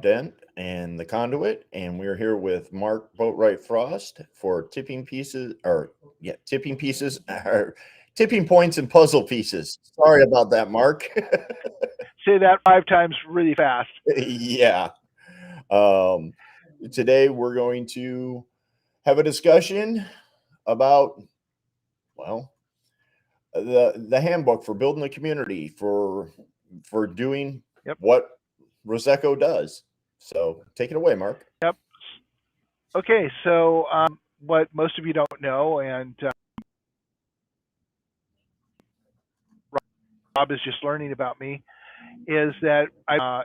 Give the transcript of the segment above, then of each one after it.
Dent and the Conduit, and we're here with Mark Boatwright-Frost for tipping pieces, or tipping points and puzzle pieces. Sorry about that, Mark. Say that 5 times really fast. Yeah. Um, Today we're going to have a discussion about, well, the handbook for building a community for doing Yep. what Roseco does. So take it away, Mark. Yep. Okay. So, what most of you don't know, and Rob is just learning about me, is that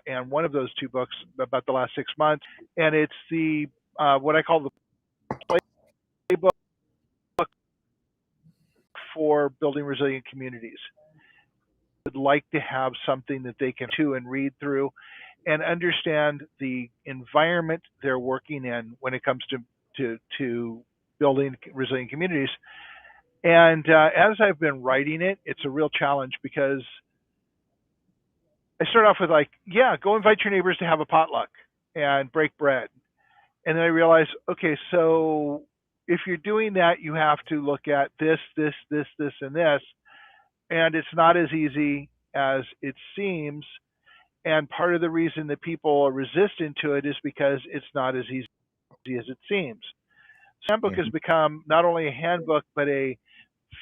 and one of those two books about the last 6 months, and it's the what I call the playbook for building resilient communities. Would like to have something that they can to and read through and understand the environment they're working in when it comes to building resilient communities. And as I've been writing it, it's a real challenge because I start off with like, yeah, go invite your neighbors to have a potluck and break bread. And then I realize, okay, so if you're doing that, you have to look at this, and this. And it's not as easy as it seems. And part of the reason that people are resistant to it is because it's not as easy as it seems. So handbook has Mhm. become not only a handbook, but a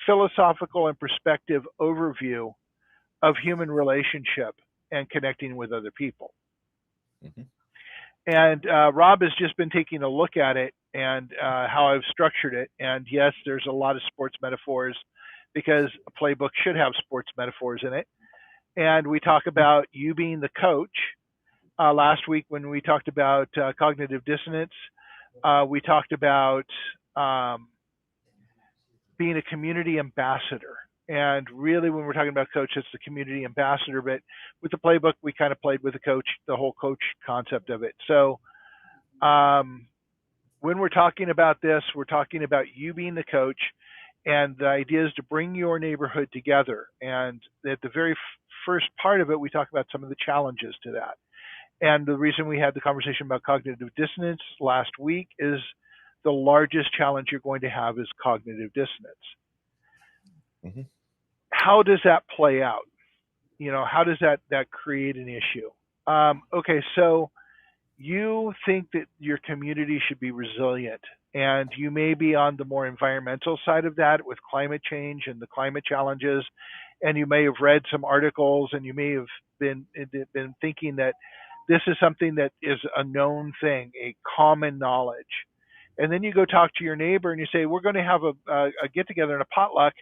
philosophical and perspective overview of human relationship and connecting with other people. Mhm. And Rob has just been taking a look at it and how I've structured it. And yes, there's a lot of sports metaphors because a playbook should have sports metaphors in it. And we talk about you being the coach. Last week, when we talked about cognitive dissonance, we talked about um, being a community ambassador. And really, when we're talking about coach, it's the community ambassador. But with the playbook, we kind of played with the coach, the whole coach concept of it. So um, when we're talking about this, we're talking about you being the coach. And the idea is to bring your neighborhood together. And at the very first part of it, we talk about some of the challenges to that. And the reason we had the conversation about cognitive dissonance last week is the largest challenge you're going to have is cognitive dissonance. Mhm. How does that play out? How does that create an issue? Okay, so you think that your community should be resilient, and you may be on the more environmental side of that with climate change and the climate challenges, and you may have read some articles, and you may have been thinking that this is something that is a known thing, a common knowledge. And then you go talk to your neighbor and you say, we're going to have a get together and a potluck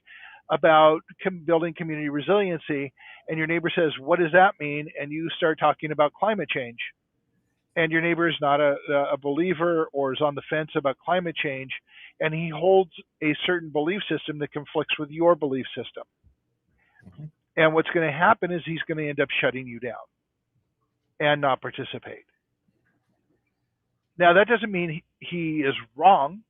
about building community resiliency. And your neighbor says, what does that mean? And you start talking about climate change. And your neighbor is not a believer or is on the fence about climate change. And he holds a certain belief system that conflicts with your belief system. Mhm. And what's going to happen is he's going to end up shutting you down and not participate. Now, that doesn't mean he is wrong.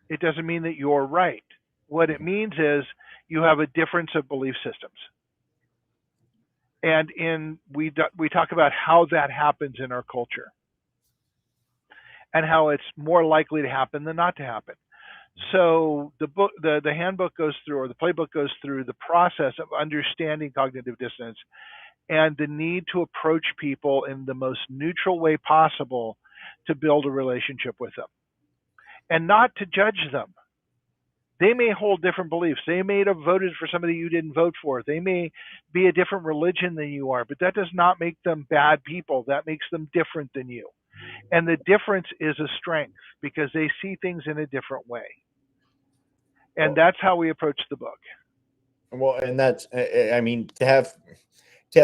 It doesn't mean that you're right. What it Mhm. means is you have a difference of belief systems. And we talk about how that happens in our culture and how it's more likely to happen than not to happen. So the handbook goes through, or the playbook goes through the process of understanding cognitive dissonance and the need to approach people in the most neutral way possible to build a relationship with them and not to judge them. They may hold different beliefs. They may have voted for somebody you didn't vote for. They may be a different religion than you are, but that does not make them bad people. That makes them different than you. And the difference is a strength because they see things in a different way. And Well, that's how we approach the book. and that's, I mean, to have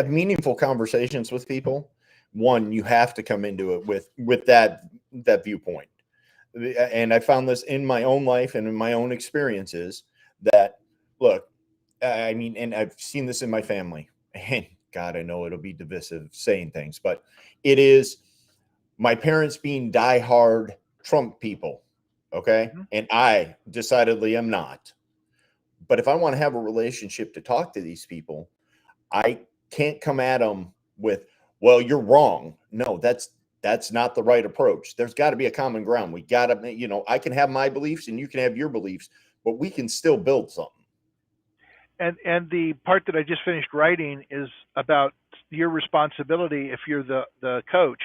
meaningful conversations with people. One, you have to come into it with that viewpoint. And I found this in my own life and in my own experiences that, look, I mean, and I've seen this in my family. And God, I know it'll be divisive saying things, but it is my parents being diehard Trump people. Okay. Mm-hmm. And I decidedly am not. But if I want to have a relationship to talk to these people, I can't come at them with, well, you're wrong. No, That's not the right approach. There's got to be a common ground. We got to, I can have my beliefs and you can have your beliefs, but we can still build something. And the part that I just finished writing is about your responsibility, if you're the coach,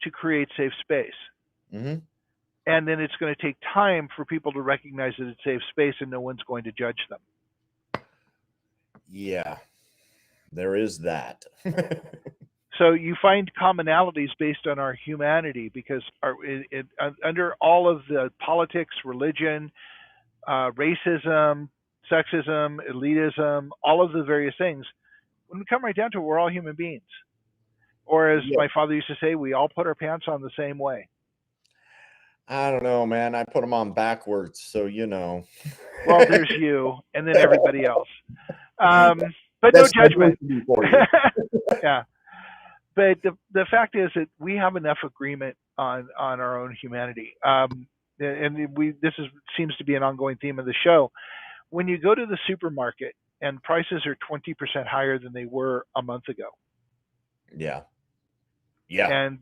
to create safe space. Mm-hmm. And then it's going to take time for people to recognize that it's safe space and no one's going to judge them. Yeah, there is that. So you find commonalities based on our humanity, because under all of the politics, religion, racism, sexism, elitism, all of the various things, when we come right down to it, we're all human beings. Or as Yeah. my father used to say, we all put our pants on the same way. I don't know, man. I put them on backwards, so Well, there's you, and then everybody else. But no That's judgment. for you. Yeah. But the fact is that we have enough agreement on our own humanity. And this seems to be an ongoing theme of the show. When you go to the supermarket and prices are 20% higher than they were a month ago. Yeah. Yeah. And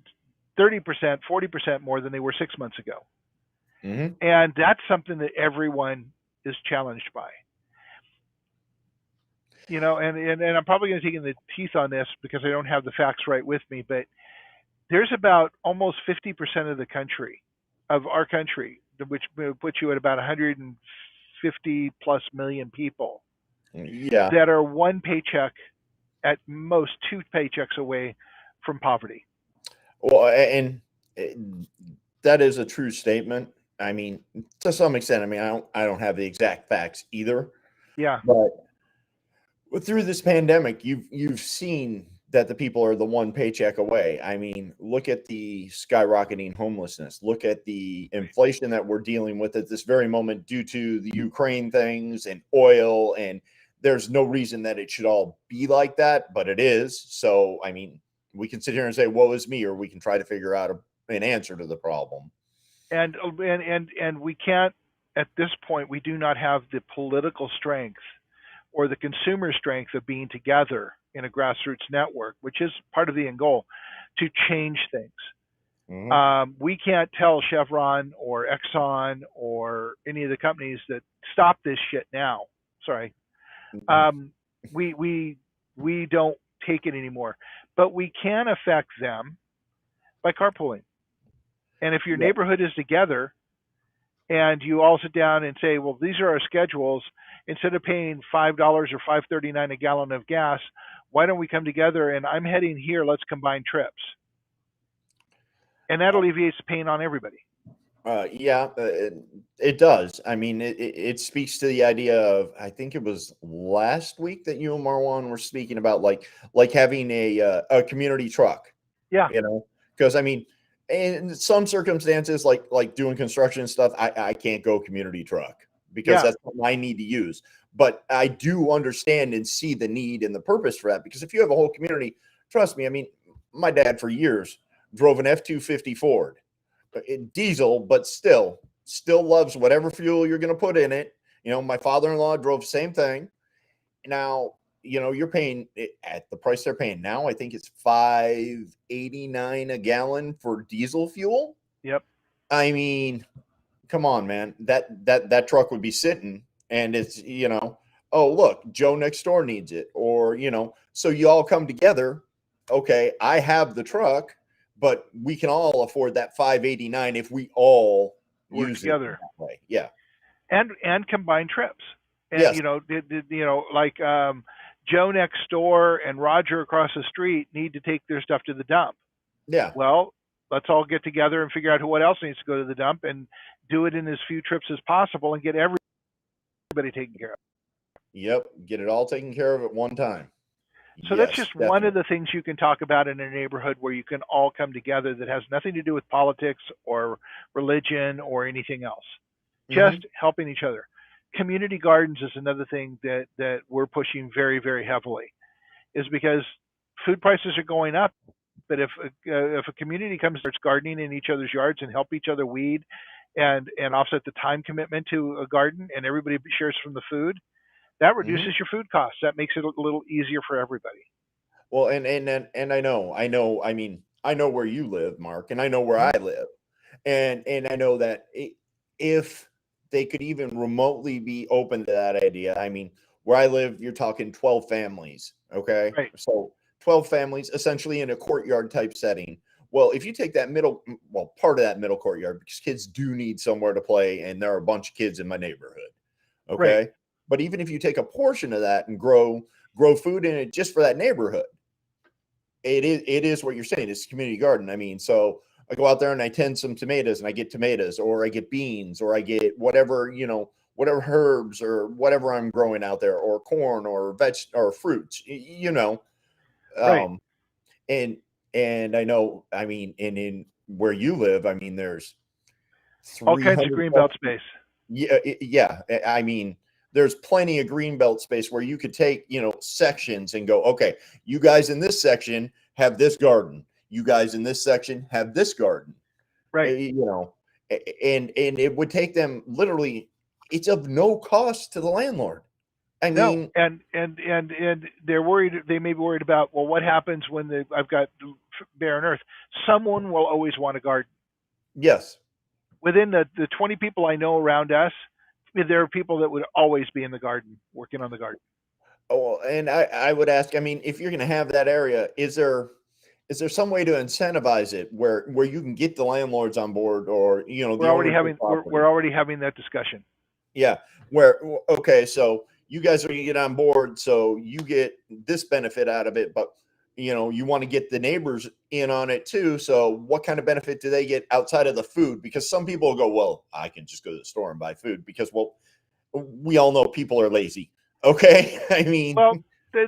30%, 40% more than they were 6 months ago. Mm-hmm. And that's something that everyone is challenged by. And I'm probably going to take in the teeth on this because I don't have the facts right with me, but there's about almost 50% of the country, of our country, which puts you at about 150 plus million people, that are one paycheck, at most two paychecks away from poverty. Well, and that is a true statement. I mean, to some extent, I don't have the exact facts either. Yeah. But through this pandemic, you've seen that the people are the one paycheck away. I mean, look at the skyrocketing homelessness. Look at the inflation that we're dealing with at this very moment due to the Ukraine things and oil. And there's no reason that it should all be like that, but it is. So, I mean, we can sit here and say, woe is me, or we can try to figure out an answer to the problem. And we can't, at this point, we do not have the political strength or the consumer strength of being together in a grassroots network, which is part of the end goal, to change things. Mm-hmm. We can't tell Chevron or Exxon or any of the companies that stop this shit now. Sorry. We don't take it anymore, but we can affect them by carpooling. And if your neighborhood is together and you all sit down and say, well, these are our schedules, instead of paying $5 or $5.39 a gallon of gas, why don't we come together and I'm heading here, let's combine trips. And that alleviates the pain on everybody. It does. I mean, it speaks to the idea of, I think it was last week that you and Marwan were speaking about like having a community truck. Yeah. Because I mean, in some circumstances, like doing construction and stuff, I can't go community truck because that's what I need to use. But I do understand and see the need and the purpose for that, because if you have a whole community, trust me, I mean, my dad for years drove an F-250 Ford, diesel, but still loves whatever fuel you're going to put in it. My father-in-law drove the same thing. Now, you're paying at the price they're paying now. I think it's $5.89 a gallon for diesel fuel. Yep. I mean, come on, man. That truck would be sitting, and it's oh look, Joe next door needs it, or so you all come together. Okay, I have the truck, but we can all afford that $5.89 if we all work use together it that way. Yeah. And combine trips. And yes. Like Joe next door and Roger across the street need to take their stuff to the dump. Yeah. Well, let's all get together and figure out what else needs to go to the dump and do it in as few trips as possible and get everybody taken care of. Yep. Get it all taken care of at one time. So that's just one of the things you can talk about in a neighborhood where you can all come together that has nothing to do with politics or religion or anything else. Mm-hmm. Just helping each other. Community gardens is another thing that we're pushing very, very heavily, is because food prices are going up. But if a community comes starts gardening in each other's yards and help each other weed and offset the time commitment to a garden, and everybody shares from the food, that reduces mm-hmm. your food costs. That makes it a little easier for everybody. Well, and I know. I mean, I know where you live, Mark, and I know where Mhm. I live, and I know that if they could even remotely be open to that idea, I mean, where I live, you're talking 12 families, okay? Right, So 12 families essentially in a courtyard type setting. Well, if you take that well, part of that middle courtyard, because kids do need somewhere to play, and there are a bunch of kids in my neighborhood, right. okay? But even if you take a portion of that and grow food in it just for that neighborhood, it is what you're saying. It's a community garden. I mean, so I go out there and I tend some tomatoes and I get tomatoes, or I get beans, or I get whatever, whatever herbs or whatever I'm growing out there, or corn or or fruits, Right. um, and I know, I mean, in where you live, I mean, there's All kinds of 300 green plus. belt space. Yeah, yeah. I mean, there's plenty of green belt space where you could take, sections and go, okay, you guys in this section have this garden. You guys in this section have this garden. Right. And it would take them literally. It's of no cost to the landlord. I No, mean, and they're worried. They may be worried about, well, what happens when I've got barren earth? Someone will always want a garden. yes. Within the 20 people I know around us, there are people that would always be in the garden, working on the garden. Oh, and I would ask. I mean, if you're going to have that area, is there some way to incentivize it where you can get the landlords on board, or the owners of the We're property? already having that discussion. Yeah. Okay, so you guys are gonna get on board, so you get this benefit out of it, but you want to get the neighbors in on it too. So what kind of benefit do they get outside of the food? Because some people will go, well, I can just go to the store and buy food, because, well, we all know people are lazy. Okay. I mean, Well,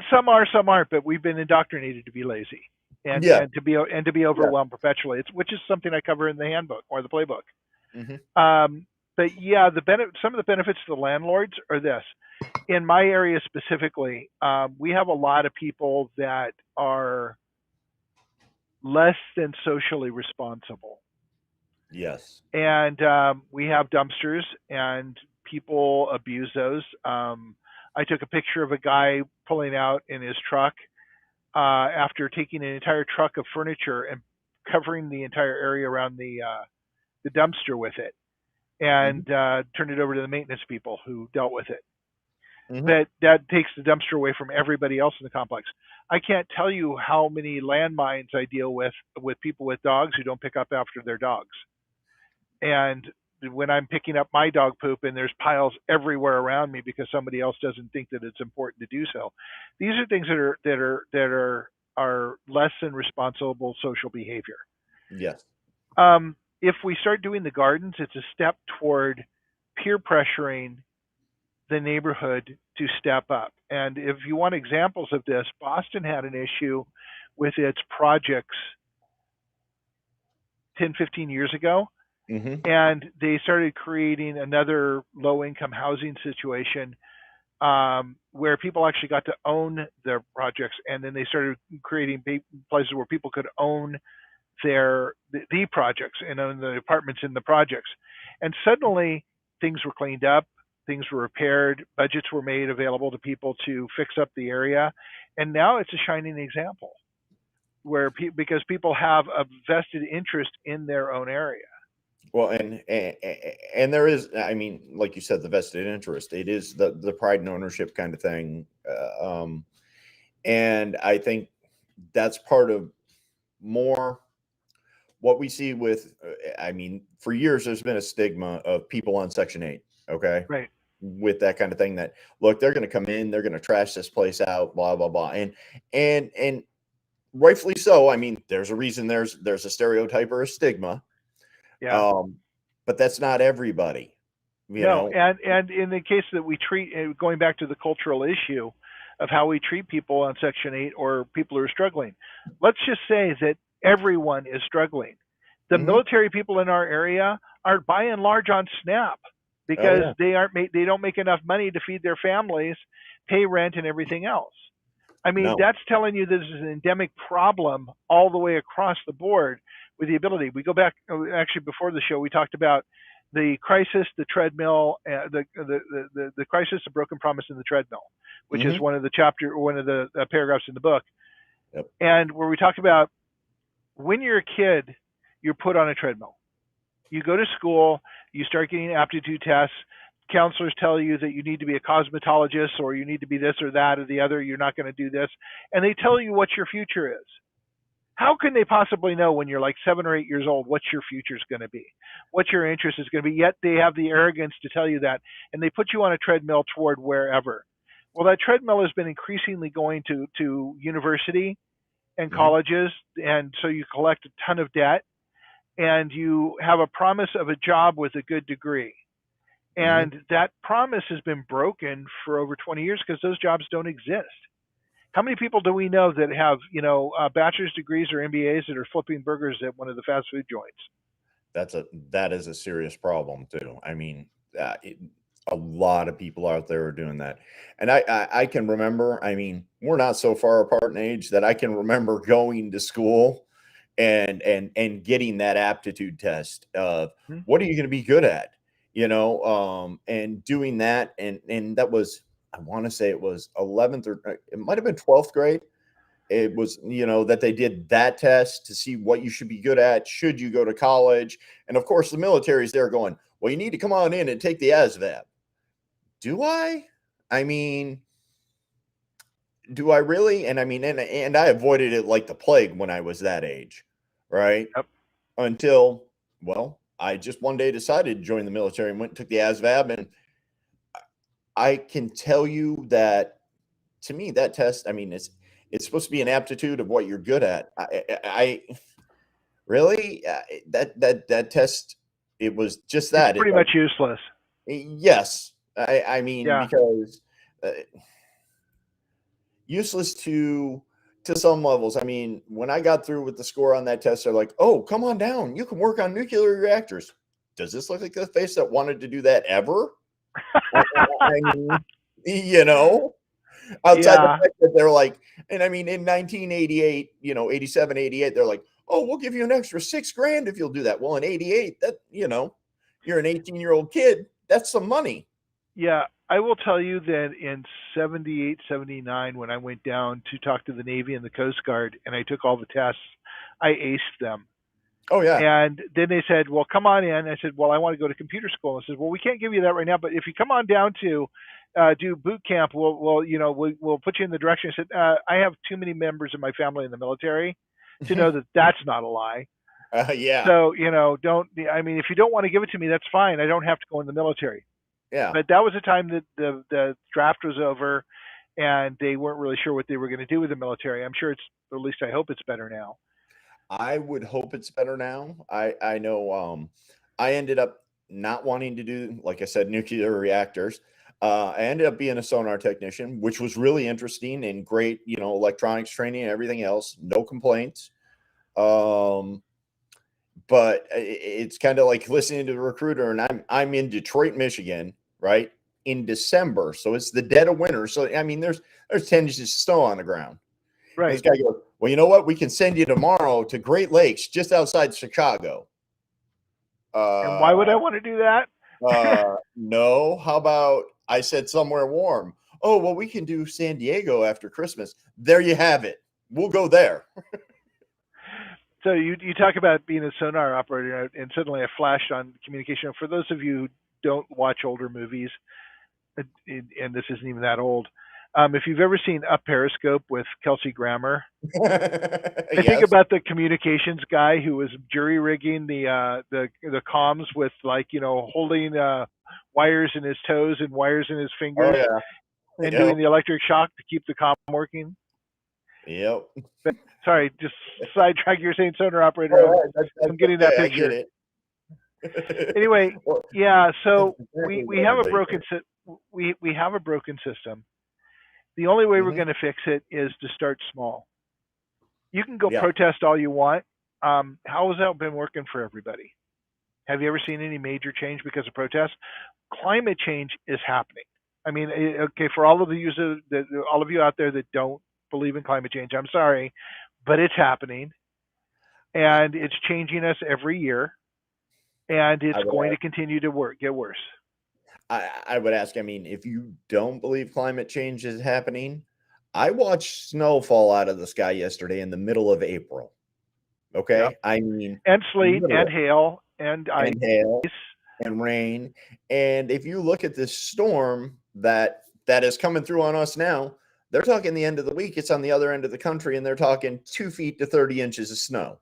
some are, some aren't, but we've been indoctrinated to be lazy yeah, and to be yeah. overwhelmed perpetually. Which is something I cover in the handbook or the playbook. Hmm. But yeah, some of the benefits to the landlords are this. In my area specifically, we have a lot of people that are less than socially responsible, Yes. and we have dumpsters, and people abuse those. I took a picture of a guy pulling out in his truck after taking an entire truck of furniture and covering the entire area around the dumpster with it, Hmm. and turned it over to the maintenance people who dealt with it. Hmm. That takes the dumpster away from everybody else in the complex. I can't tell you how many landmines I deal with people with dogs who don't pick up after their dogs. And when I'm picking up my dog poop and there's piles everywhere around me because somebody else doesn't think that it's important to do so. These are things that are less than responsible social behavior. Yes. If we start doing the gardens, it's a step toward peer pressuring the neighborhood to step up. And if you want examples of this, Boston had an issue with its projects 10, 15 years ago, Hmm. and they started creating another low income housing situation where people actually got to own their projects, and then they started creating places where people could own the projects and own the apartments in the projects. And suddenly things were cleaned up, things were repaired, budgets were made available to people to fix up the area, and now it's a shining example where because people have a vested interest in their own area. Well, and there is, I mean, like you said, the vested interest. It is the pride and ownership kind of thing, and I think that's part of more what we see with. I mean, for years there's been a stigma of people on Section 8. Okay, Right. with that kind of thing. That, look, they're going to come in, they're going to trash this place out, blah blah blah, and rightfully so. I mean, there's a reason there's a stereotype or a stigma. Yeah. Um, but that's not everybody, you No, know. and in the case that we treat, going back to the cultural issue of how we treat people on Section 8 or people who are struggling, let's just say that everyone is struggling. The Hmm. military people in our area are by and large on SNAP Oh because yeah. they don't make enough money to feed their families, pay rent, and everything else. I mean, No. that's telling you this is an endemic problem all the way across the board with the ability. We go back, actually, before the show, we talked about the crisis, the treadmill, the crisis, the broken promise, and the treadmill, which is Hmm. one of the paragraphs in the book, Yep. and where we talk about when you're a kid, you're put on a treadmill. You go to school, you start getting aptitude tests. Counselors tell you that you need to be a cosmetologist or you need to be this or that or the other. You're not going to do this. And they tell you what your future is. How can they possibly know when you're like 7 or 8 years old what your future is going to be, what your interest is going to be? Yet they have the arrogance to tell you that, and they put you on a treadmill toward wherever. Well, that treadmill has been increasingly going to university and Mhm. colleges, and so you collect a ton of debt, and you have a promise of a job with a good degree. Mhm. And that promise has been broken for over 20 years because those jobs don't exist. How many people do we know that have, bachelor's degrees or MBAs that are flipping burgers at one of the fast food joints? That is a serious problem too. I mean, a lot of people out there are doing that, and I can remember. I mean, we're not so far apart in age that I can remember going to school and getting that aptitude test of Hmm? what are you going to be good at, and doing that, and that was, I want to say it was 11th or it might have been 12th grade. It was, that they did that test to see what you should be good at. Should you go to college? And of course, the military's there going, well, you need to come on in and take the ASVAB. Do I? I mean, do I really? And I mean, and I avoided it like the plague when I was that age, right? Yep. Until, well, I just one day decided to join the military and went and took the ASVAB. And I can tell you that to me, that test, I mean, it's supposed to be an aptitude of what you're good at. I really that test, it was just It's that. It's pretty like, much useless. yes, I mean, Yeah. because uh, useless to some levels. I mean, when I got through with the score on that test, they're like, "Oh, come on down. You can work on nuclear reactors." Does this look like the face that wanted to do that ever? I mean, you know, outside the Yeah. fact that they're like, and I mean, in 1988, 87, 88, they're like, "Oh, we'll give you an extra 6 grand if you'll do that." Well, in 88, that, you're an 18-year-old kid. That's some money. Yeah. I will tell you that in 78, 79, when I went down to talk to the Navy and the Coast Guard and I took all the tests, I aced them. Oh yeah. And then they said, "Well, come on in." I said, "Well, I want to go to computer school." I said, "Well, we can't give you that right now, but if you come on down to do boot camp, we'll put you in the direction." I said, "I have too many members of my family in the military to know that that's not a lie. Yeah. So, don't. I mean, if you don't want to give it to me, that's fine. I don't have to go in the military." Yeah. But that was the time that the draft was over, and they weren't really sure what they were going to do with the military. I'm sure it's, or at least I hope it's better now. I would hope it's better now. I know, I ended up not wanting to do, like I said, nuclear reactors. I ended up being a sonar technician, which was really interesting and great, electronics training and everything else. No complaints. Um, but it's kind of like listening to the recruiter, and I'm in Detroit, Michigan, right? In December. So it's the dead of winter. So I mean, there's 10 inches of snow on the ground. And this Right. guy goes, well, you know what? We can send you tomorrow to Great Lakes, just outside Chicago. And why would I Uh, want to do that? no. How about I said somewhere warm? Oh, well, we can do San Diego after Christmas. There you have it. We'll go there. So you talk about being a sonar operator, and suddenly I flashed on communication. For those of you who don't watch older movies, and this isn't even that old, if you've ever seen Up Periscope with Kelsey Grammer, I think Yes. about the communications guy who was jury rigging the comms with, like, holding wires in his toes and wires in his Oh fingers yeah. and Yep. doing the electric shock to keep the comm working. Yep. Sorry, just sidetrack. You're saying sonar operator. All I'm right. I'm That's getting that okay. I get picture. it. Anyway, Well, yeah. that's So we exactly we what have a everybody broken thinks. we have a broken system. The only way we're Hmm. going to fix it is to start small. You can go Yeah. protest all you want. How has that been working for everybody? Have you ever seen any major change because of protests? Climate change is happening. I mean, okay, for all of all of you out there that don't believe in climate change, I'm sorry, but it's happening, and it's changing us every year, and I it's would going to continue to get worse. I would ask, I mean, if you don't believe climate change is happening, I watched snow fall out of the sky yesterday in the middle of April. Yep. Okay, I mean, And sleet and literally, hail and ice. and hail and rain. And if you look at this storm that is coming through on us now, they're talking the end of the week. It's on the other end of the country, and they're talking 2 feet to 30 inches of snow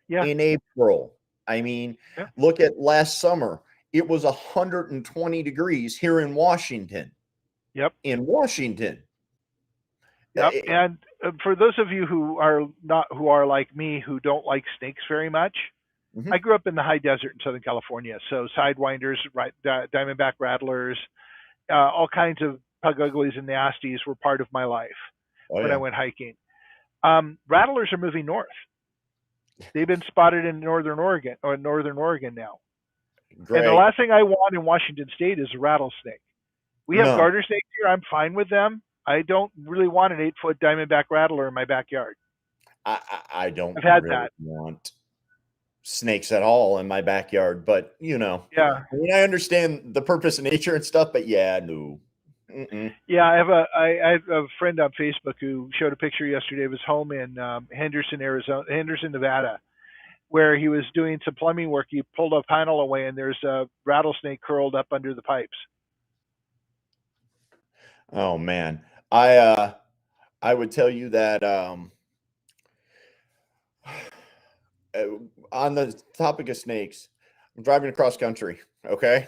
Yeah. in April. I mean, Yeah. look at last summer. It was 120 degrees here in Washington. Yep. In Washington. Yep. And for those of you who are like me, who don't like snakes very much, Mhm. I grew up in the high desert in Southern California. So sidewinders, right, diamondback rattlers, all kinds of pug uglies and nasties were part of my life Oh when I yeah, went hiking. Rattlers are moving north. They've been spotted in northern Oregon now. And the great. last thing I want in Washington State is a rattlesnake. We have No, garter snakes here. I'm fine with them. I don't really want an 8-foot diamondback rattler in my backyard. I don't I've had really that. want snakes at all in my backyard, but Yeah. I mean, I understand the purpose of nature and stuff, but yeah, no. Mm-mm. Yeah, I have a friend on Facebook who showed a picture yesterday of his home in Henderson, Nevada, where he was doing some plumbing work. He pulled a panel away, and there's a rattlesnake curled up under the pipes. Oh man, I would tell you that uh, on the topic of snakes, I'm driving across country, okay,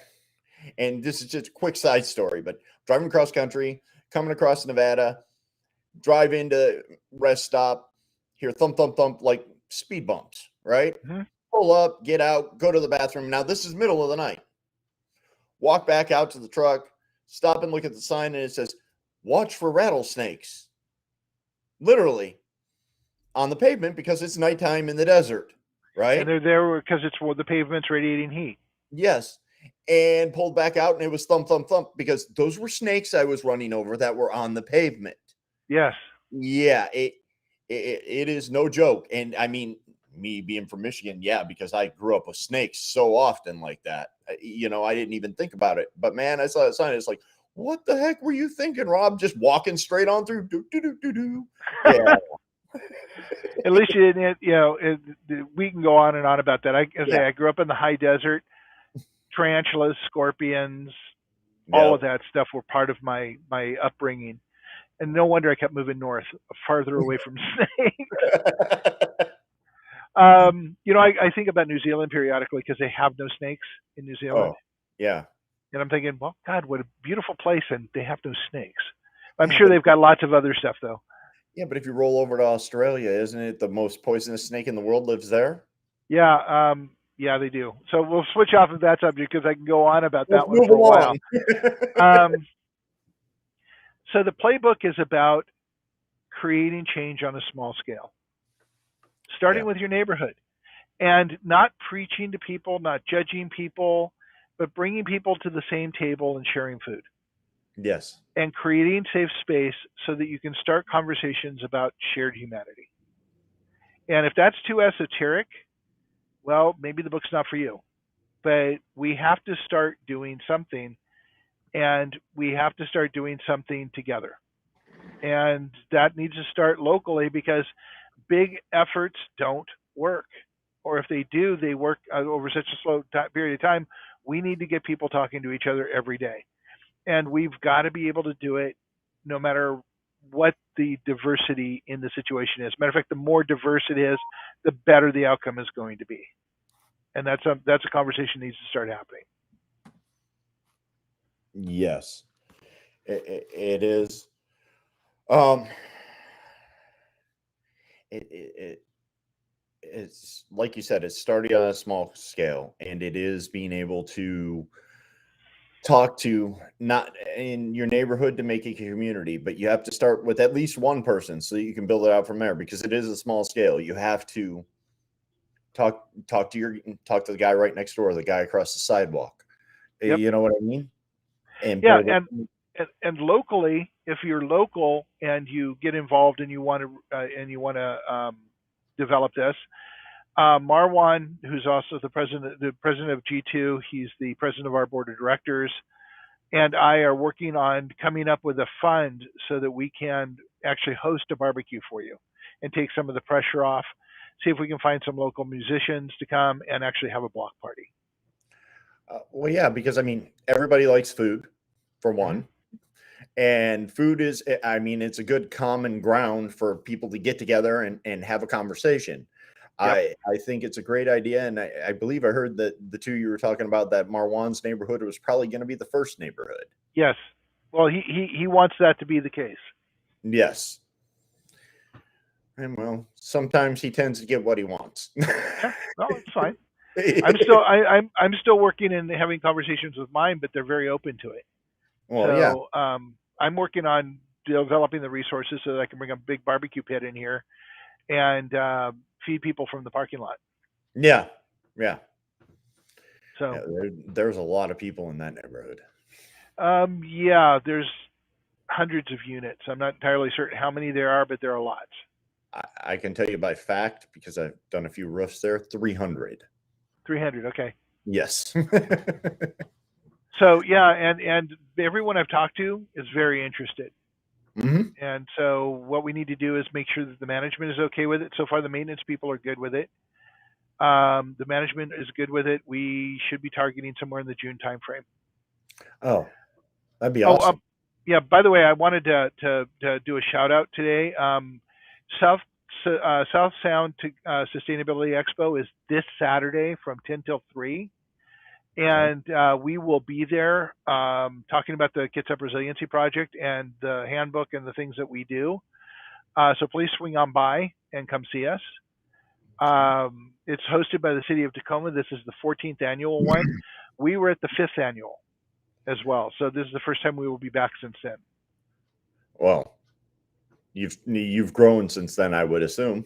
and this is just a quick side story, but driving across country, coming across Nevada, drive into rest stop, hear thump thump thump like speed bumps, right? Hmm. Pull up, get out, go to the bathroom. Now this is middle of the night. Walk back out to the truck, stop and look at the sign, and it says, "Watch for rattlesnakes." Literally on the pavement because it's nighttime in the desert, And right? they're there because the pavement's radiating heat. Yes. And pulled back out, and it was thump, thump, thump because those were snakes I was running over that were on the pavement. Yes. Yeah, it is no joke. And I mean, me being from Michigan, yeah, because I grew up with snakes so often like that. I didn't even think about it. But man, I saw that sign. It's like, what the heck were you thinking, Rob? Just walking straight on through. Do, do, do, do, do. Yeah, At least you didn't. We can go on and on about that. yeah, I grew up in the high desert. Tarantulas, scorpions, all of yep. that stuff were part of my upbringing, and no wonder I kept moving north, farther away from snakes. I think about New Zealand periodically because they have no snakes in New Zealand, Oh, yeah. and I'm thinking, well, God, what a beautiful place, and they have no snakes. I'm Yeah, sure but they've got lots of other stuff though. if you roll over to Australia, isn't it the most poisonous snake in the world lives there? Yeah, they do. So we'll switch off of that subject because I can go on about Let's that one move for a while. along. Um, so the playbook is about creating change on a small scale, starting Yeah. with your neighborhood, and not preaching to people, not judging people, but bringing people to the same table and sharing food Yes. and creating safe space so that you can start conversations about shared humanity. And if that's too esoteric, well, maybe the book's not for you. But we have to start doing something, and we have to start doing something together. And that needs to start locally because big efforts don't work. Or if they do, they work over such a slow period of time. We need to get people talking to each other every day. And we've got to be able to do it no matter what the diversity in the situation is. Matter of fact, the more diverse it is, the better the outcome is going to be. And that's a conversation that needs to start happening. Yes. It is. Um, it it's like you said, it's starting on a small scale, and it is being able to talk to not in your neighborhood to make a community, but you have to start with at least one person so that you can build it out from there because it is a small scale. You have to talk to the guy right next door, the guy across the sidewalk. Yep. You know what I mean? And Yeah, build it. and locally, if you're local and you get involved and you want to develop this, Marwan, who's also the president of G2, he's the president of our board of directors, and I are working on coming up with a fund so that we can actually host a barbecue for you and take some of the pressure off. see if we can find some local musicians to come and actually have a block party. Well, yeah, because I mean, everybody likes food, for Mm-hmm. one. And food is, I mean, it's a good common ground for people to get together and have a conversation. Yep. I think it's a great idea. And I believe I heard that the two you were talking about, that Marwan's neighborhood was probably going to be the first neighborhood. Yes. Well, he wants that to be the case. Yes. And well, sometimes he tends to get what he wants. Yeah. No, it's fine. I'm still working and having conversations with mine, but they're very open to it. Well, yeah. So I'm working on developing the resources so that I can bring a big barbecue pit in here and feed people from the parking lot. Yeah. Yeah. So Yeah, there's a lot of people in that neighborhood. yeah, there's hundreds of units. I'm not entirely certain how many there are, but there are lots. I can tell you by fact, because I've done a few roofs there, 300. 300. Okay. Yes. So yeah, and everyone I've talked to is very interested. Hmm. And so what we need to do is make sure that the management is okay with it. So far, the maintenance people are good with it. The management is good with it. We should be targeting somewhere in the June timeframe. Oh, that'd be awesome. Yeah. By the way, I wanted to do a shout out today. South Sound Sustainability Expo is this Saturday from 10 till 3. And we will be there talking about the Kitsap Resiliency Project and the handbook and the things that we do. So please swing on by and come see us. It's hosted by the city of Tacoma. This is the 14th annual one. We were at the 5th annual as well. So this is the first time we will be back since then. Well, you've grown since then, I would assume.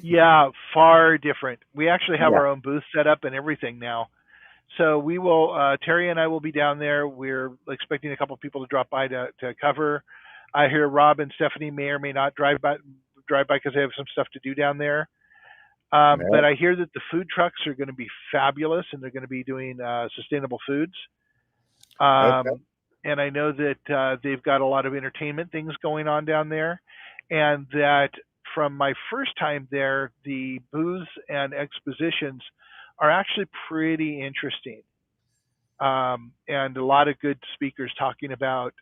Yeah, far different. We actually have our own booth set up and everything now. So we will, Terry and I will be down there. We're expecting a couple of people to drop by to cover. I hear Rob and Stephanie may or may not drive by because they have some stuff to do down there. But I hear that the food trucks are going to be fabulous and they're going to be doing sustainable foods. And I know that they've got a lot of entertainment things going on down there. And that from my first time there, the booths and expositions are actually pretty interesting. And a lot of good speakers talking about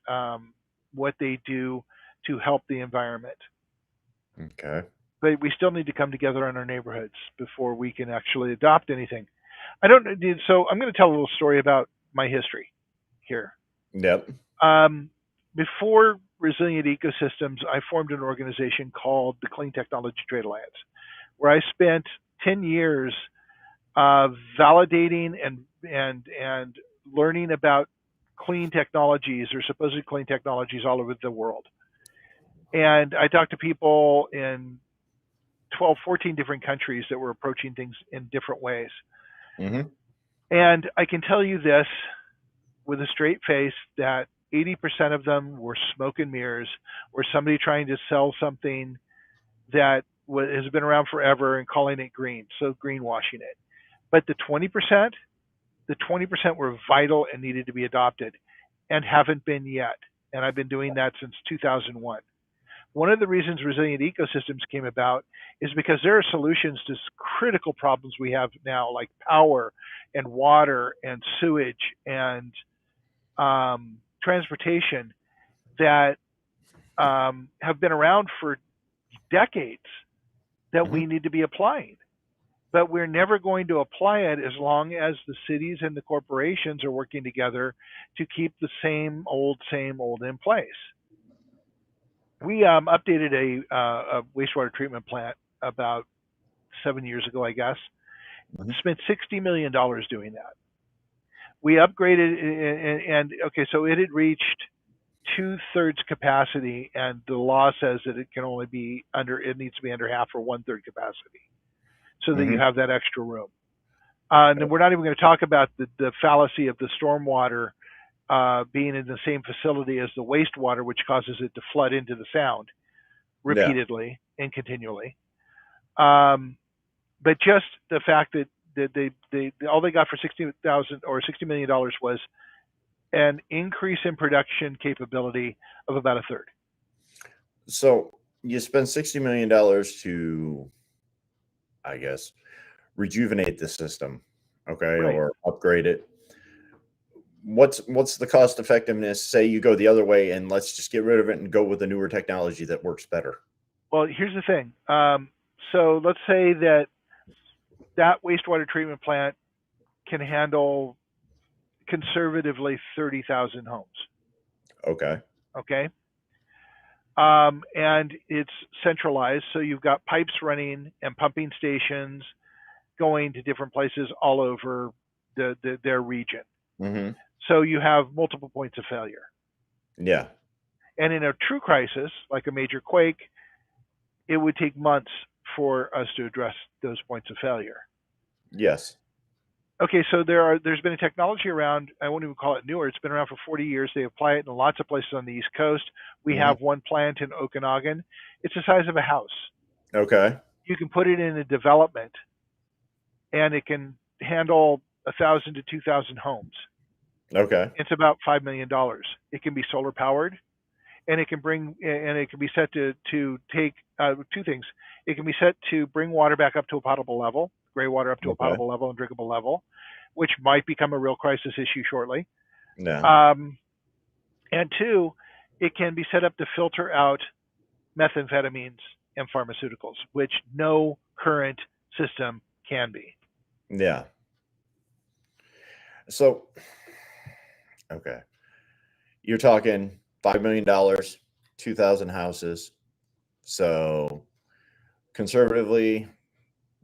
what they do to help the environment. Okay. But we still need to come together in our neighborhoods before we can actually adopt anything. So I'm going to tell a little story about my history here. Yep. Before Resilient Ecosystems, I formed an organization called the Clean Technology Trade Alliance, where I spent 10 years validating and learning about clean technologies or supposed clean technologies all over the world. And I talked to people in 12, 14 different countries that were approaching things in different ways. Mm-hmm. And I can tell you this with a straight face that 80% of them were smoke and mirrors, or somebody trying to sell something that has been around forever and calling it green, so greenwashing it. But the 20% were vital and needed to be adopted and haven't been yet. And I've been doing that since 2001. One of the reasons Resilient Ecosystems came about is because there are solutions to critical problems we have now, like power and water and sewage and transportation that have been around for decades that we need to be applying. But we're never going to apply it as long as the cities and the corporations are working together to keep the same old in place. We updated a wastewater treatment plant about 7 years ago, I guess. Spent $60 million doing that. We upgraded and okay, so it had reached 2/3 capacity, and the law says that it needs to be under half or 1/3 capacity, so that you have that extra room. And we're not even going to talk about the fallacy of the stormwater being in the same facility as the wastewater, which causes it to flood into the sound repeatedly and continually. But just the fact that they all they got for $60 million was an increase in production capability of about 1/3. So you spend $60 million to I guess, rejuvenate the system, okay, Right. or upgrade it. What's the cost effectiveness? Say you go the other way and let's just get rid of it and go with the newer technology that works better. Well, here's the thing. So let's say that wastewater treatment plant can handle conservatively 30,000 homes. Okay. Okay. And it's centralized. So you've got pipes running and pumping stations going to different places all over their region. Hmm. So you have multiple points of failure. Yeah. And in a true crisis, like a major quake, it would take months for us to address those points of failure. Yes. Okay, so there's been a technology around. I won't even call it newer. It's been around for 40 years. They apply it in lots of places on the East Coast. We Hmm. have one plant in Okanagan. It's the size of a house. Okay. You can put it in a development, and it can handle 1,000 to 2,000 homes. Okay. It's about $5 million. It can be solar powered, and it can be set to take two things. It can be set to bring water back up to a potable level, gray water up to a Okay. potable level and drinkable level, which might become a real crisis issue shortly. Yeah. And two, it can be set up to filter out methamphetamines and pharmaceuticals, which no current system can be. Yeah. So, okay, you're talking $5 million, 2,000 houses. So, conservatively,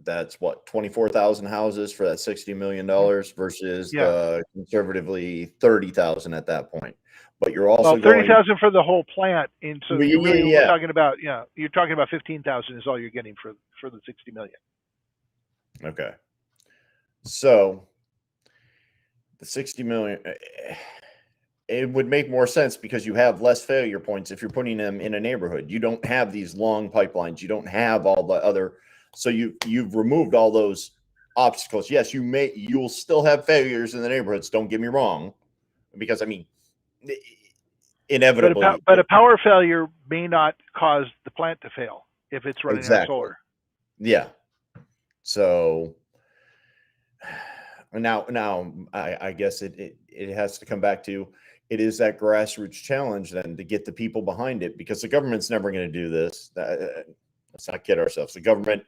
that's what, 24,000 houses for that $60 million versus Yeah. the conservatively 30,000 at that point. But you're Well, also going, 30,000 for the whole plant, and so yeah, we're yeah. talking about you're talking about 15,000 is all you're getting for the 60 million. Okay. So the 60 million, it would make more sense because you have less failure points if you're putting them in a neighborhood. You don't have these long pipelines. You don't have all the other. So you've removed all those obstacles. Yes, you'll still have failures in the neighborhoods. Don't get me wrong, because I mean, inevitably, But a power failure may not cause the plant to fail if it's running on exactly. solar. Yeah. So now I guess it has to come back to, it is that grassroots challenge then to get the people behind it, because the government's never going to do this. Let's not kid ourselves. The government,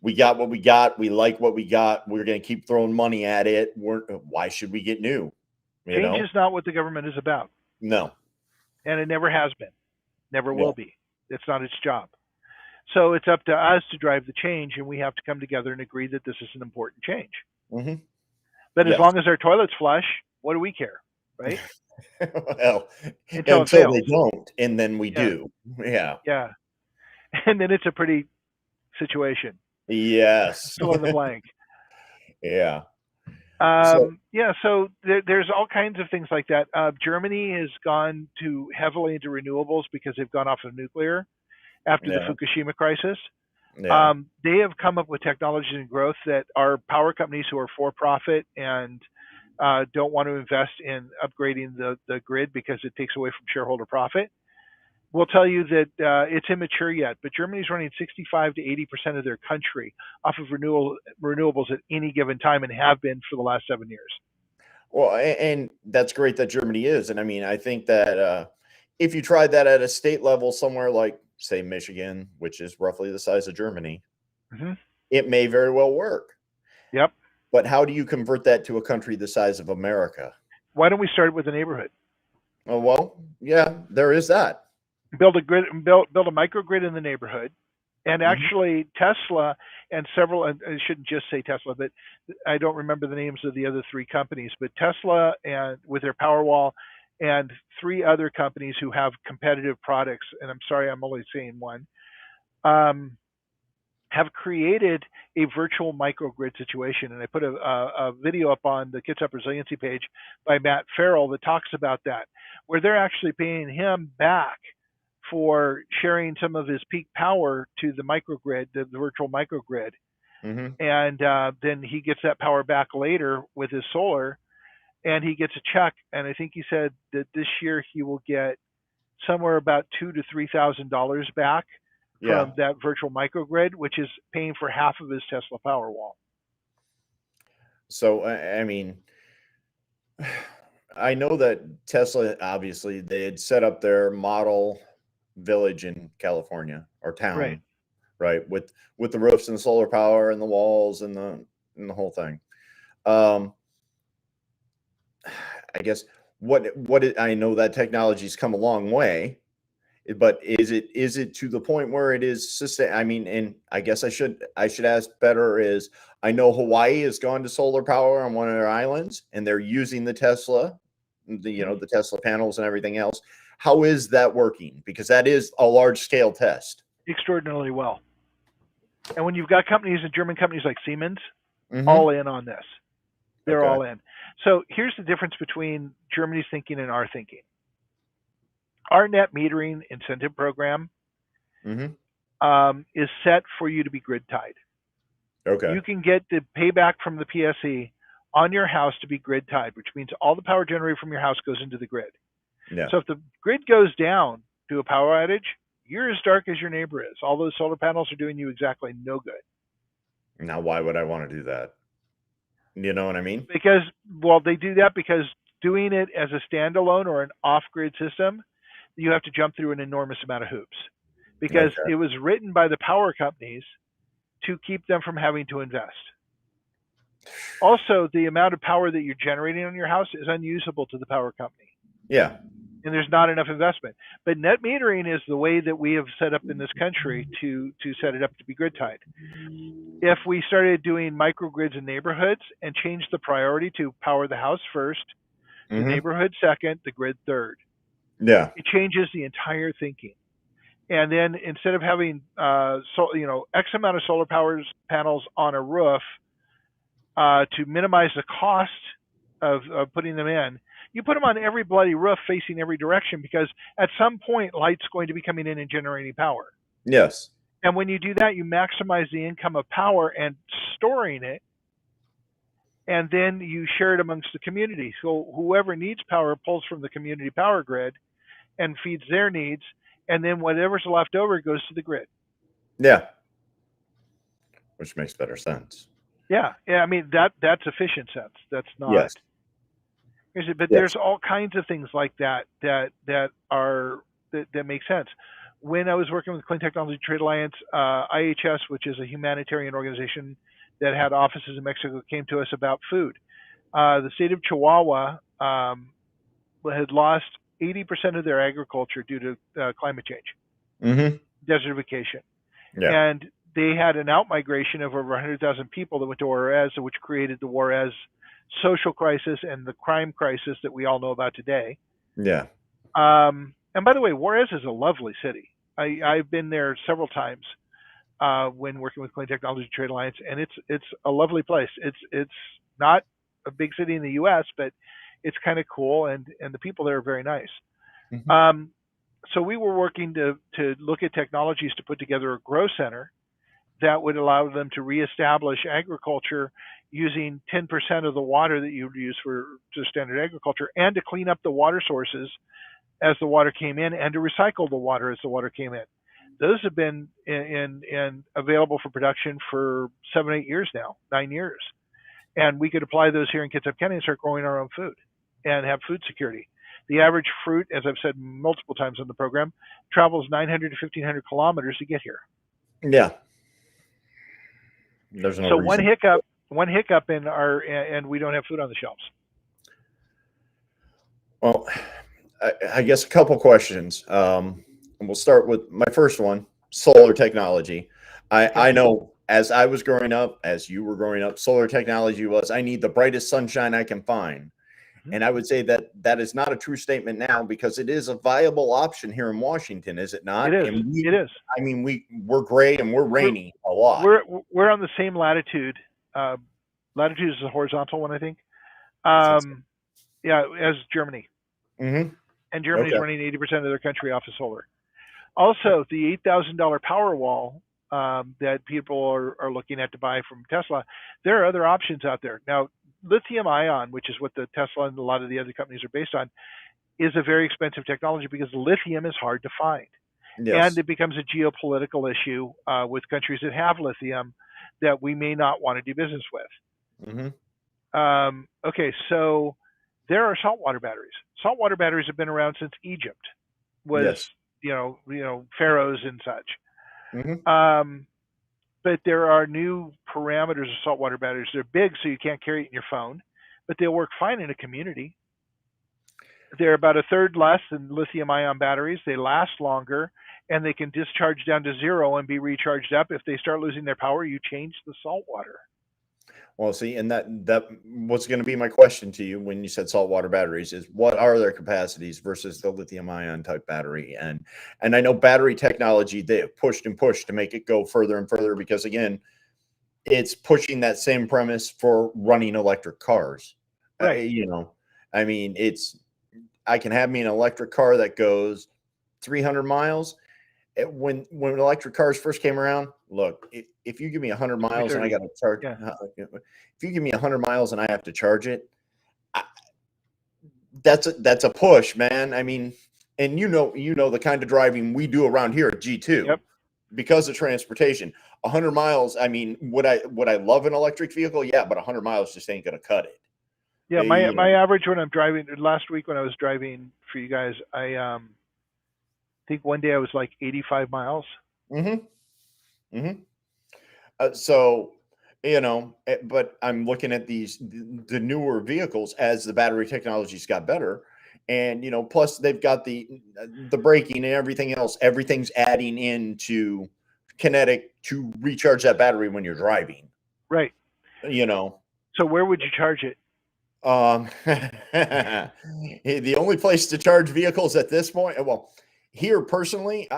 we got what we got. We like what we got. We're going to keep throwing money at it. Why should we get new? Change is not what the government is about, No. and it never has been, never Yeah. will be. It's not its job. So it's up to us to drive the change, and we have to come together and agree that this is an important change. Mm-hmm. But as Yes. long as our toilets flush, what do we care, right? Well, Until they don't, and then we Yeah. do. Yeah. Yeah. And then it's a pretty situation. Yes. Fill in the blank. Yeah. So, So there's all kinds of things like that. Germany has gone heavily into renewables because they've gone off of nuclear after the yeah. Fukushima crisis. Yeah. They have come up with technologies and growth that our power companies who are for profit and don't want to invest in upgrading the grid because it takes away from shareholder profit will tell you that it's immature yet. But Germany's running 65 to 80% of their country off of renewables at any given time, and have been for the last 7 years. Well, and that's great that Germany is. And I mean, I think that if you tried that at a state level somewhere like, say, Michigan, which is roughly the size of Germany, Mm-hmm. it may very well work. Yep. But how do you convert that to a country the size of America? Why don't we start with the neighborhood? Oh, well, yeah, there is that. Build a microgrid in the neighborhood. And Mhm. actually, Tesla and several, and I shouldn't just say Tesla, but I don't remember the names of the other three companies, but Tesla and with their Powerwall, and three other companies who have competitive products, and I'm sorry, I'm only saying one, have created a virtual microgrid situation. And I put a video up on the Kids Up Resiliency page by Matt Farrell that talks about that, where they're actually paying him back for sharing some of his peak power to the microgrid, the virtual microgrid. Mhm. And then he gets that power back later with his solar, and he gets a check. And I think he said that this year he will get somewhere about $2,000 to $3,000 back Yeah. from that virtual microgrid, which is paying for half of his Tesla Powerwall. So I mean, I know that Tesla, obviously, they had set up their model village in California or Right. town, right, with the roofs and solar power and the walls and the whole thing. Um, I guess I know that technology's come a long way, but is it to the point where it is sustain? I mean, and I guess I should ask better is I know Hawaii has gone to solar power on one of their islands and they're using the Tesla, the Tesla panels and everything else. How is that working? Because that is a large scale test. Extraordinarily well. And when you've got companies and German companies like Siemens, Mm-hmm. all in on this. They're Okay. all in. So here's the difference between Germany's thinking and our thinking. Our net metering incentive program is set for you to be grid tied. Okay. You can get the payback from the PSE on your house to be grid tied, which means all the power generated from your house goes into the grid. Yeah. So if the grid goes down to a power outage, you're as dark as your neighbor is. All those solar panels are doing you exactly no good. Now, why would I want to do that? You know what I mean? Because, well, they do that because doing it as a standalone or an off-grid system, you have to jump through an enormous amount of hoops. Because Okay. it was written by the power companies to keep them from having to invest. Also, the amount of power that you're generating on your house is unusable to the power company. Yeah. And there's not enough investment. But net metering is the way that we have set up in this country to set it up to be grid tied. If we started doing microgrids in neighborhoods and changed the priority to power the house first, the neighborhood second, the grid third, Yeah. it changes the entire thinking. And then instead of having X amount of solar power panels on a roof to minimize the cost of putting them in, you put them on every bloody roof facing every direction, because at some point light's going to be coming in and generating power. Yes. And when you do that, you maximize the income of power and storing it, and then you share it amongst the community. So whoever needs power pulls from the community power grid and feeds their needs, and then whatever's left over goes to the grid. Yeah. Which makes better sense. Yeah. I mean, that's efficient sense. That's not. Yes. But there's all kinds of things like that make sense. When I was working with Clean Technology Trade Alliance, IHS, which is a humanitarian organization that had offices in Mexico, came to us about food. The state of Chihuahua had lost 80% of their agriculture due to climate change, desertification. Yeah. And they had an outmigration of over 100,000 people that went to Juarez, which created the Juarez social crisis and the crime crisis that we all know about today. Yeah. And by the way, Juarez is a lovely city. I've been there several times when working with Clean Technology Trade Alliance, and it's a lovely place. It's not a big city in the U.S., but it's kind of cool, and the people there are very nice. So we were working to look at technologies to put together a grow center that would allow them to reestablish agriculture using 10% of the water that you would use for just standard agriculture, and to clean up the water sources as the water came in, and to recycle the water as the water came in. Those have been in available for production for 7, 8 years now, 9 years. And we could apply those here in Kitsap County and start growing our own food and have food security. The average fruit, as I've said multiple times on the program, travels 900 to 1,500 kilometers to get here. Yeah. There's no reason. One hiccup and we don't have food on the shelves. Well, I guess a couple questions. And we'll start with my first one: solar technology. I know as I was growing up, as you were growing up, solar technology was I need the brightest sunshine I can find. And I would say that is not a true statement now, because it is a viable option here in Washington, is it not? It is. It is. I mean, we're gray and we're rainy a lot. We're on the same latitude. Latitude is the horizontal one, I think. Yeah, as Germany. And Germany's running 80% of their country off of solar. Also, the $8,000 Powerwall that people are looking at to buy from Tesla, there are other options out there. Now, lithium ion, which is what the Tesla and a lot of the other companies are based on, is a very expensive technology because lithium is hard to find. and Yes. it becomes a geopolitical issue with countries that have lithium that we may not want to do business with. Hmm. Okay, so there are saltwater batteries. Saltwater batteries have been around since Egypt was, Yes. pharaohs and such. Hmm. Um, but there are new parameters of saltwater batteries. They're big, so you can't carry it in your phone, but they'll work fine in a community. They're about a third less than lithium-ion batteries. They last longer, and they can discharge down to zero and be recharged up. If they start losing their power, you change the salt water. Well, see, and that was going to be my question to you when you said saltwater batteries is what are their capacities versus the lithium ion type battery? And I know battery technology, they have pushed and pushed to make it go further and further because again, it's pushing that same premise for running electric cars. Right. You know, I mean, I can have me an electric car that goes 300 miles. When electric cars first came around, look, if you give me 100 miles and I 330. got to charge, Yeah. if you give me 100 miles and I have to charge it, I, that's a push, man. I mean, and the kind of driving we do around here at G2 Yep. because of transportation. 100 miles. I mean, would I love an electric vehicle? Yeah, but 100 miles just ain't gonna cut it. Yeah. My You my know. average when I'm driving last week when I was driving for you guys, I think one day I was like 85 miles. Hmm. Hmm. So, but I'm looking at the newer vehicles as the battery technologies got better, and plus they've got the braking and everything else. Everything's adding into kinetic to recharge that battery when you're driving. Right. You know, So where would you charge it? the only place to charge vehicles at this point, well, here personally,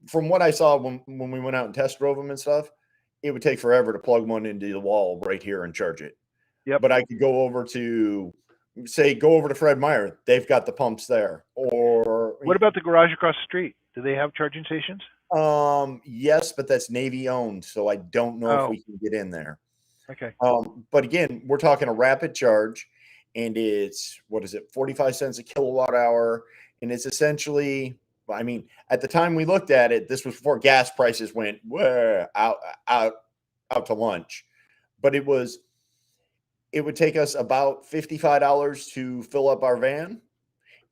from what I saw when we went out and test drove them and stuff, it would take forever to plug one into the wall right here and charge it. Yep. But I could go over to Fred Meyer. They've got the pumps there. Or What about the garage across the street? Do they have charging stations? yes, but that's Navy owned, so I don't know if Oh, we can get in there. okay. But again, we're talking a rapid charge, and it's what is it, 45 cents a kilowatt hour, and it's essentially, I mean, at the time we looked at it, this was before gas prices went out out to lunch, but it would take us about $55 to fill up our van,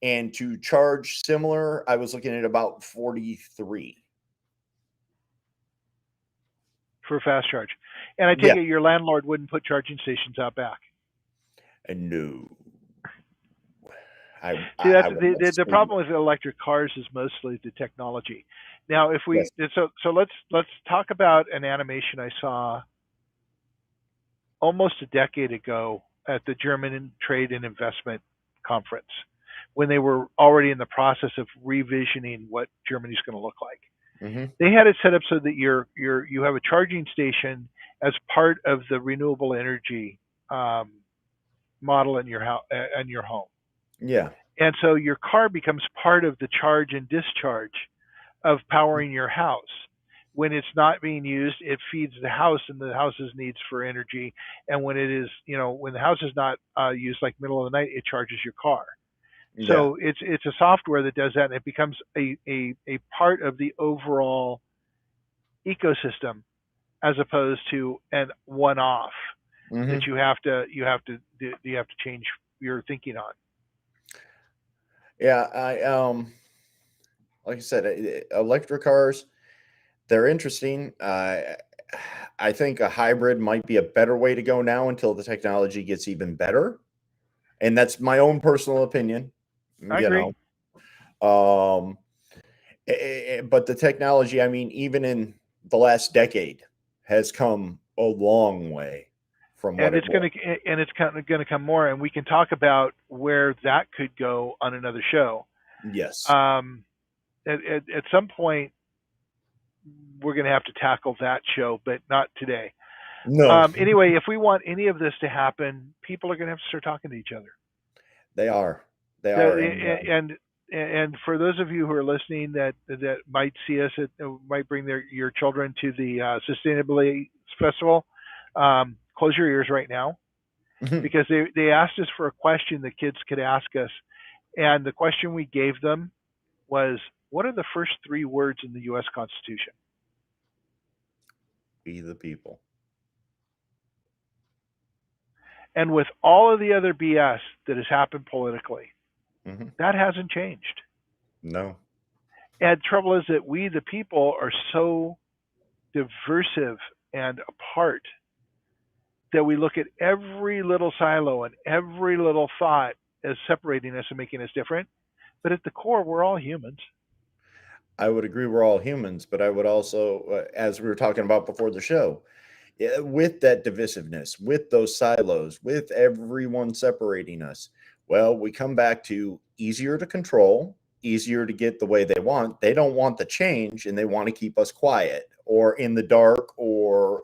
and to charge similar, I was looking at about 43. For a fast charge. And I take Yeah, it your landlord wouldn't put charging stations out back. and no, See, that's I would not the say problem with electric cars is mostly the technology. Now, if we yes. so let's talk about an animation I saw almost a decade ago at the German Trade and Investment Conference when they were already in the process of revisioning what Germany's going to look like. Hmm. They had it set up so that you have a charging station as part of the renewable energy um, model in your house and your home, Yeah. and so your car becomes part of the charge and discharge of powering your house. When it's not being used, it feeds the house and the house's needs for energy. And when it is, when the house is not used, like middle of the night, it charges your car. Yeah. So it's a software that does that, and it becomes a part of the overall ecosystem as opposed to an one-off that Hmm. you have to change your thinking on. Yeah. Like I said, electric cars, they're interesting. I think a hybrid might be a better way to go now until the technology gets even better. And that's my own personal opinion, I you agree. know. Um, but the technology, I mean, even in the last decade, has come a long way from what And it it's was. going to and it's kind of going to come more, and we can talk about where that could go on another show. Yes. Um, at some point, we're going to have to tackle that show, but not today. No, Anyway, if we want any of this to happen, people are going to have to start talking to each other. they are. They are. And for those of you who are listening that might see us might bring your children to the sustainability festival, close your ears right now because they asked us for a question that kids could ask us, and the question we gave them was, what are the first three words in the U.S. Constitution? We the people. And with all of the other BS that has happened politically, Hmm. that hasn't changed. No. And the trouble is that we, the people, are so diversive and apart that we look at every little silo and every little thought as separating us and making us different. But at the core, we're all humans. I would agree we're all humans, but I would also, as we were talking about before the show, with that divisiveness, with those silos, with everyone separating us, well, we come back to easier to control, easier to get the way they want. They don't want the change and they want to keep us quiet or in the dark or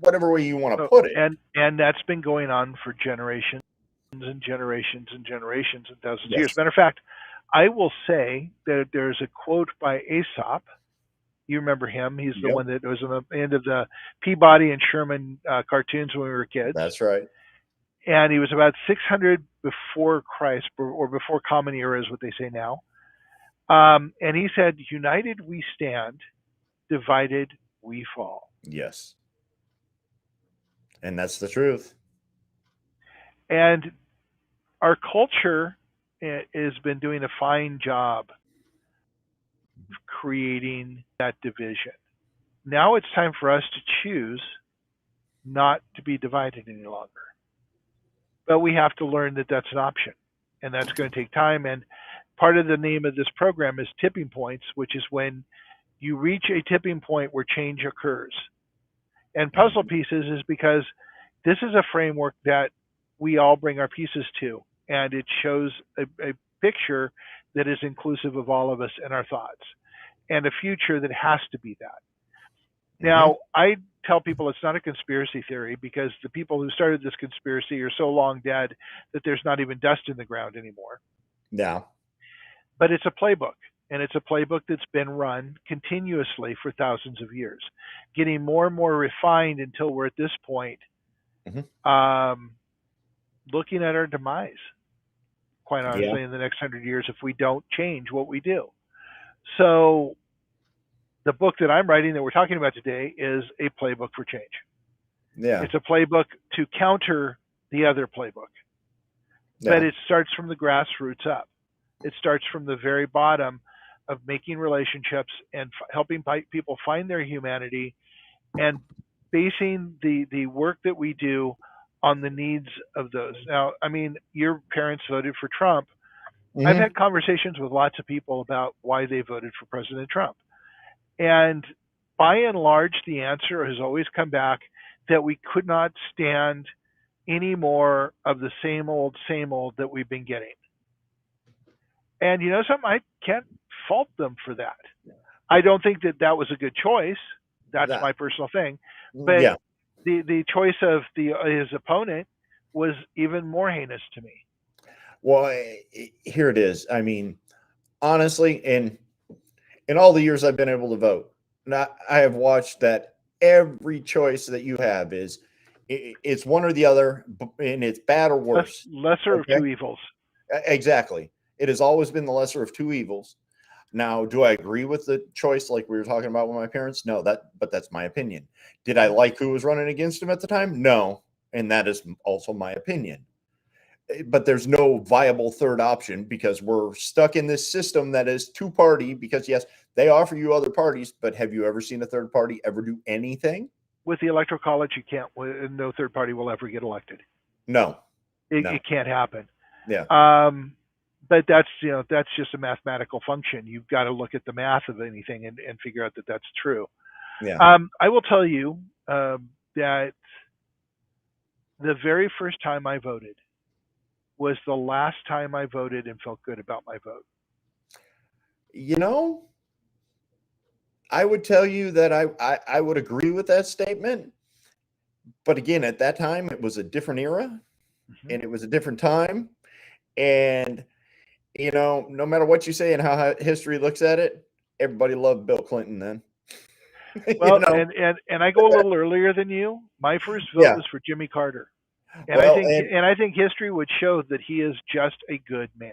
whatever way you want to put it. And that's been going on for generations and generations and generations and thousands of years. Yes, Matter of fact, I will say that there's a quote by Aesop. You remember him? He's the yep, one that was in the end of the Peabody and Sherman cartoons when we were kids. that's right. And he was about 600 before Christ, or before Common Era is what they say now. And he said, "United we stand, divided we fall." Yes. And that's the truth. And our culture has been doing a fine job of creating that division. Now it's time for us to choose not to be divided any longer. But we have to learn that that's an option, and that's going to take time. And part of the name of this program is tipping points, which is when you reach a tipping point where change occurs. And puzzle pieces is because this is a framework that we all bring our pieces to, and it shows a picture that is inclusive of all of us and our thoughts, and a future that has to be that. Now, I tell people it's not a conspiracy theory because the people who started this conspiracy are so long dead that there's not even dust in the ground anymore. Yeah. But it's a playbook, and it's a playbook that's been run continuously for thousands of years, getting more and more refined until we're at this point, looking at our demise, quite honestly, in the next 100 years if we don't change what we do. So the book that I'm writing that we're talking about today is a playbook for change. Yeah. It's a playbook to counter the other playbook. But it starts from the grassroots up. It starts from the very bottom of making relationships and helping people find their humanity and basing the work that we do on the needs of those. Now, I mean, your parents voted for Trump. I've had conversations with lots of people about why they voted for President Trump. And by and large, the answer has always come back that we could not stand any more of the same old that we've been getting. And you know something? I can't fault them for that. I don't think that that was a good choice. That's my personal thing. But the choice of his opponent was even more heinous to me. Well, here it is. I mean, honestly, in all the years I've been able to vote, I have watched that every choice that you have is it's one or the other, and it's bad or worse. Lesser of two evils. Exactly. It has always been the lesser of two evils. Now, do I agree with the choice like we were talking about with my parents? No, but that's my opinion. Did I like who was running against him at the time? No, and that is also my opinion. But there's no viable third option because we're stuck in this system that is two-party because, yes, they offer you other parties, but have you ever seen a third party ever do anything? With the Electoral College, you can't. No third party will ever get elected. No. It can't happen. Yeah. But that's just a mathematical function. You've got to look at the math of anything and figure out that that's true. Yeah. I will tell you that the very first time I voted was the last time I voted and felt good about my vote. You know, I would tell you that I would agree with that statement. But again, at that time, it was a different era and it was a different time. And, you know, no matter what you say and how history looks at it, everybody loved Bill Clinton then. Well, and I go a little earlier than you. My first vote was for Jimmy Carter. And I think history would show that he is just a good man.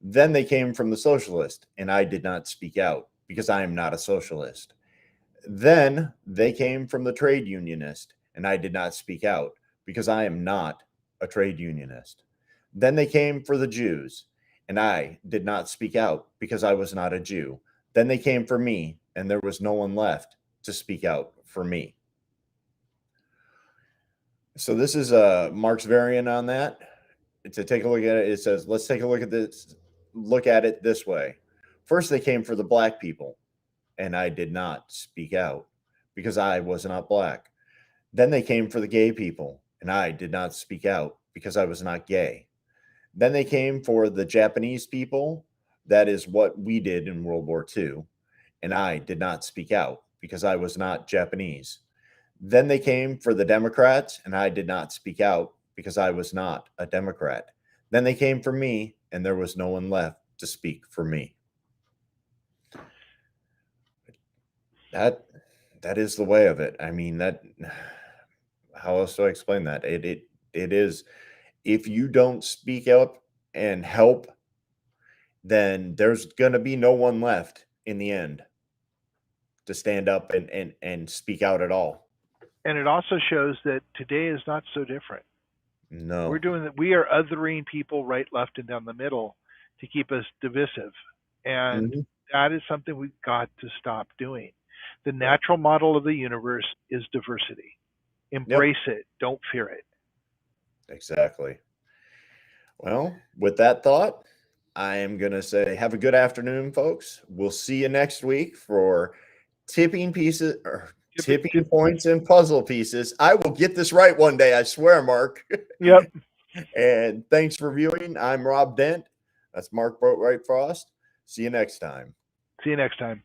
Then they came from the socialist, and I did not speak out because I am not a socialist. Then they came from the trade unionist, and I did not speak out because I am not a trade unionist. Then they came for the Jews, and I did not speak out because I was not a Jew. Then they came for me, and there was no one left to speak out for me. So this is Mark's variant on that. To take a look at it, it says, let's take a look at it this way. First, they came for the black people, and I did not speak out because I was not black. Then they came for the gay people, and I did not speak out because I was not gay. Then they came for the Japanese people. That is what we did in World War II, and I did not speak out because I was not Japanese. Then they came for the Democrats, and I did not speak out because I was not a Democrat. Then they came for me, and there was no one left to speak for me. That is the way of it. I mean, that, how else do I explain that? It is, if you don't speak up and help, then there's gonna be no one left in the end to stand up and speak out at all. And it also shows that today is not so different. No. We're doing that. We are othering people right, left, and down the middle to keep us divisive. And that is something we've got to stop doing. The natural model of the universe is diversity. Embrace it. Don't fear it. Exactly. Well, with that thought, I am going to say have a good afternoon, folks. We'll see you next week for tipping pieces or tipping points and puzzle pieces. I will get this right one day, I swear, Mark. Yep. And thanks for viewing. I'm Rob Dent. That's Mark Boatwright-Frost. See you next time. See you next time.